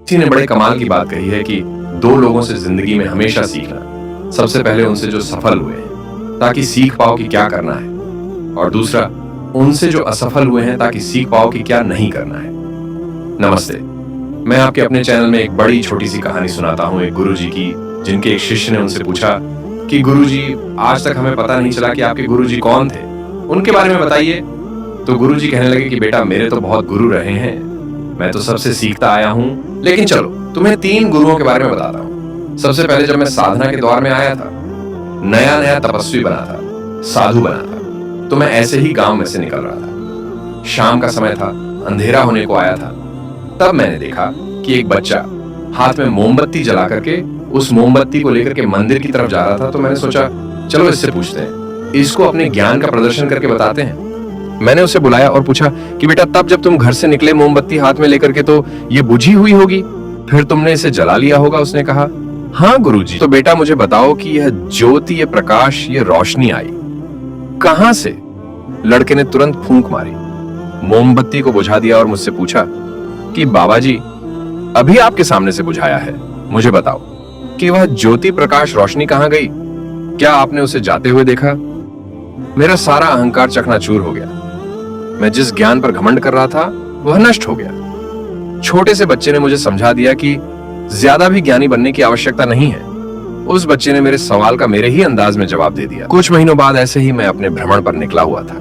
किसी ने बड़े कमाल की बात कही है कि दो लोगों से जिंदगी में हमेशा सीखना। सबसे पहले उनसे जो सफल हुए हैं ताकि सीख पाओ कि क्या करना है, और दूसरा उनसे जो असफल हुए हैं ताकि सीख पाओ कि क्या नहीं करना है। नमस्ते, मैं आपके अपने चैनल में एक बड़ी छोटी सी कहानी सुनाता हूँ एक गुरुजी की, जिनके एक शिष्य ने उनसे पूछा कि गुरुजी, आज तक हमें पता नहीं चला कि आपके गुरुजी कौन थे, उनके बारे में बताइए। तो गुरुजी कहने लगे कि बेटा, मेरे तो बहुत गुरु रहे हैं, मैं तो सबसे सीखता आया हूँ, लेकिन चलो तुम्हें 3 गुरुओं के बारे में बताता हूँ। सबसे पहले जब मैं साधना के दौर में आया था, नया नया तपस्वी बना था, साधु बना था, तो मैं ऐसे ही गांव में से निकल रहा था। शाम का समय था, अंधेरा होने को आया था। तब मैंने देखा कि एक बच्चा हाथ में मोमबत्ती जला करके उस मोमबत्ती को लेकर के मंदिर की तरफ जा रहा था। तो मैंने सोचा चलो इससे पूछते हैं, इसको अपने ज्ञान का प्रदर्शन करके बताते हैं। मैंने उसे बुलाया और पूछा कि बेटा, तब जब तुम घर से निकले मोमबत्ती हाथ में लेकर के तो ये बुझी हुई होगी, फिर तुमने इसे जला लिया होगा। उसने कहा, हाँ गुरुजी। तो बेटा मुझे बताओ कि यह ज्योति, ये प्रकाश, ये रोशनी आई कहां से? लड़के ने तुरंत फूंक मारी, मोमबत्ती को बुझा दिया और मुझसे पूछा कि बाबा जी, अभी आपके सामने से बुझाया है, मुझे बताओ कि वह ज्योति, प्रकाश, रोशनी कहां गई? क्या आपने उसे जाते हुए देखा? मेरा सारा अहंकार चकनाचूर हो गया। मैं जिस ज्ञान पर घमंड कर रहा था वह नष्ट हो गया। छोटे से बच्चे ने मुझे समझा दिया कि ज्यादा भी ज्ञानी बनने की आवश्यकता नहीं है। उस बच्चे ने मेरे सवाल का मेरे ही अंदाज में जवाब दे दिया। कुछ महीनों बाद ऐसे ही मैं अपने भ्रमण पर निकला हुआ था।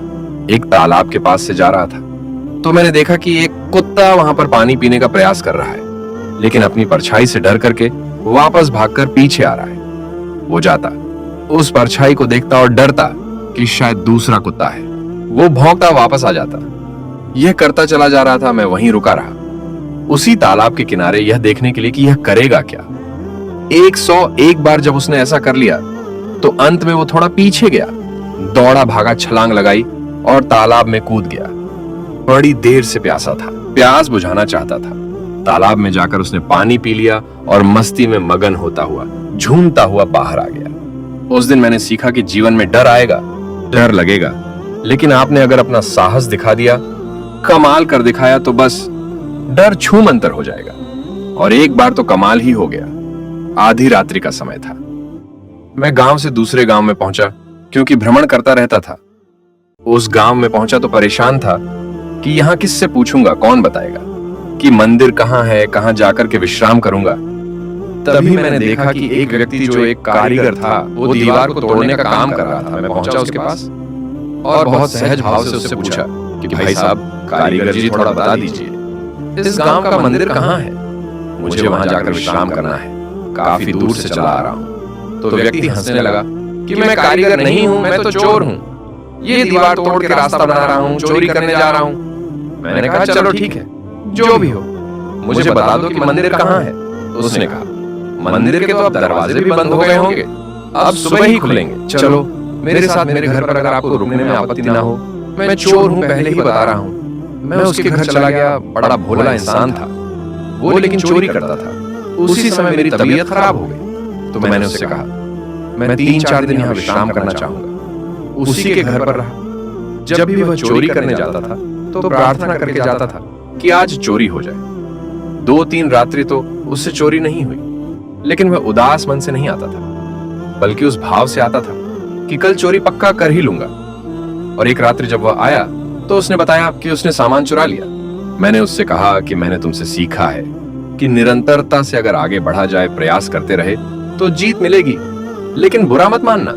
एक तालाब के पास से जा रहा था तो मैंने देखा कि एक कुत्ता वहां पर पानी पीने का प्रयास कर रहा है, लेकिन अपनी परछाई से डर करके वापस भागकर पीछे आ रहा है। वो जाता, उस परछाई को देखता और डरता कि शायद दूसरा कुत्ता है। वो भौंकता वापस आ जाता। यह करता चला जा रहा था। मैं वहीं रुका रहा, उसी तालाब के किनारे, यह देखने के लिए कि यह करेगा क्या। 101 बार जब उसने ऐसा कर लिया तो अंत में वो थोड़ा पीछे गया, दौड़ा भागा, छलांग लगाई और तालाब में कूद गया। बड़ी देर से प्यासा था, प्यास बुझाना चाहता था। तालाब में जाकर उसने पानी पी लिया और मस्ती में मगन होता हुआ, झूमता हुआ बाहर आ गया। उस दिन मैंने सीखा कि जीवन में डर आएगा, डर लगेगा, लेकिन आपने अगर अपना साहस दिखा दिया, कमाल कर दिखाया, तो बस डर छूमंतर हो जाएगा। और एक बार तो कमाल ही हो गया। आधी रात्रि का समय था। मैं गांव से दूसरे गांव में पहुंचा, क्योंकि भ्रमण करता रहता था। उस गांव में पहुंचा तो परेशान था कि यहां किससे पूछूंगा, कौन बताएगा कि मंदिर कहां है, कहां जाकर के विश्राम करूंगा। तभी मैंने देखा कि एक व्यक्ति जो एक कारीगर था, वो दीवार को तोड़ने का काम कर रहा था। मैं पहुंचा उसके पास और बहुत सहज भाव से उससे पूछा कि भाई साहब, कारीगर जी, थोड़ा बता दीजिए, इस गांव का मंदिर कहां है? मुझे वहां जाकर विश्राम करना है, काफी दूर से चला आ रहा हूं। तो व्यक्ति हंसने लगा कि मैं कारीगर नहीं हूं, मैं तो चोर हूं। ये दीवार तोड़ के रास्ता बना रहा हूं, चोरी करने जा रहा हूं। मैंने कहा चलो ठीक है, जो भी हो, मुझे बता दो कि मंदिर कहां है। उसने कहा, मंदिर के तो अब दरवाजे भी बंद हो गए होंगे, अब सुबह ही खुलेंगे। चलो मेरे साथ मेरे घर पर, अगर आपको रुकने में आपत्ति ना हो। मैं चोर हूं, पहले ही बता रहा हूं। मैं उसके घर चला गया। बड़ा भोला इंसान था वो, लेकिन चोरी करता था। उसी समय मेरी तबीयत खराब हो गई तो मैंने उससे कहा, मैं 3-4 दिन यहाँ विश्राम करना चाहूंगा। उसी के घर पर रहा। जब भी वह चोरी करने जाता था तो प्रार्थना करके जाता था कि आज चोरी हो जाए। 2-3 रात्रि तो उससे चोरी नहीं हुई, लेकिन वह उदास मन से नहीं आता था, बल्कि उस भाव से आता था कि कल चोरी पक्का कर ही लूंगा। और एक रात्रि जब वह आया तो उसने बताया कि उसने सामान चुरा लिया। मैंने उससे कहा कि मैंने तुमसे सीखा है कि निरंतरता से अगर आगे बढ़ा जाए, प्रयास करते रहे तो जीत मिलेगी, लेकिन बुरा मत मानना।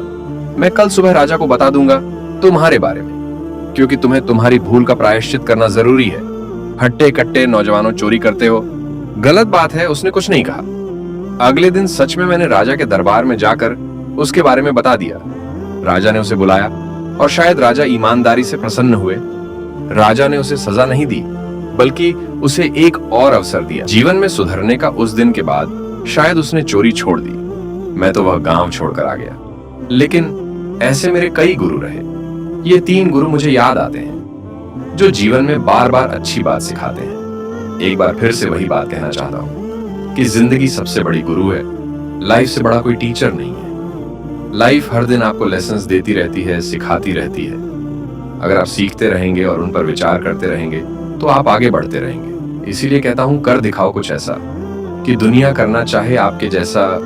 मैं कल सुबह राजा को बता दूंगा तुम्हारे बारे में, क्योंकि तुम्हें तुम्हारी भूल का प्रायश्चित करना जरूरी है। हट्टे कट्टे नौजवानों, चोरी करते हो, गलत बात है। उसने कुछ नहीं कहा। अगले दिन सच में मैंने राजा के दरबार में जाकर उसके बारे में बता दिया। राजा ने उसे बुलाया और शायद राजा ईमानदारी से प्रसन्न हुए। राजा ने उसे सजा नहीं दी, बल्कि उसे एक और अवसर दिया। जीवन में सुधरने का उस दिन के बाद शायद उसने चोरी छोड़ दी। मैं तो वह गांव छोड़कर आ गया। लेकिन ऐसे मेरे कई गुरु रहे। ये 3 गुरु मुझे याद आते हैं, जो जीवन में बार बार अच्छी बात सिखाते हैं। एक बार फिर से वही बात कहना चाहता हूं कि जिंदगी सबसे बड़ी गुरु है। लाइफ से बड़ा कोई टीचर नहीं है। लाइफ हर दिन आपको लेसन्स देती रहती है, सिखाती रहती है। अगर आप सीखते रहेंगे और उन पर विचार करते रहेंगे तो आप आगे बढ़ते रहेंगे। इसीलिए कहता हूं, कर दिखाओ कुछ ऐसा कि दुनिया करना चाहे आपके जैसा